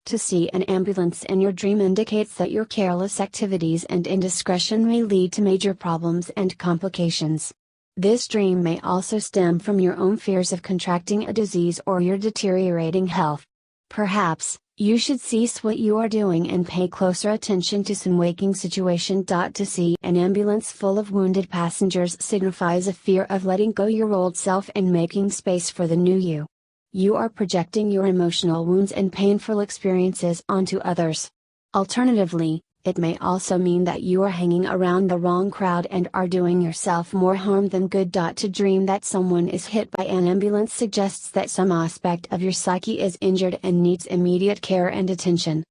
To see an ambulance in your dream indicates that your careless activities and indiscretion may lead to major problems and complications. This dream may also stem from your own fears of contracting a disease or your deteriorating health. Perhaps, you should cease what you are doing and pay closer attention to some waking situation. To see an ambulance full of wounded passengers signifies a fear of letting go your old self and making space for the new you. You are projecting your emotional wounds and painful experiences onto others. Alternatively, it may also mean that you are hanging around the wrong crowd and are doing yourself more harm than good. To dream that someone is hit by an ambulance suggests that some aspect of your psyche is injured and needs immediate care and attention.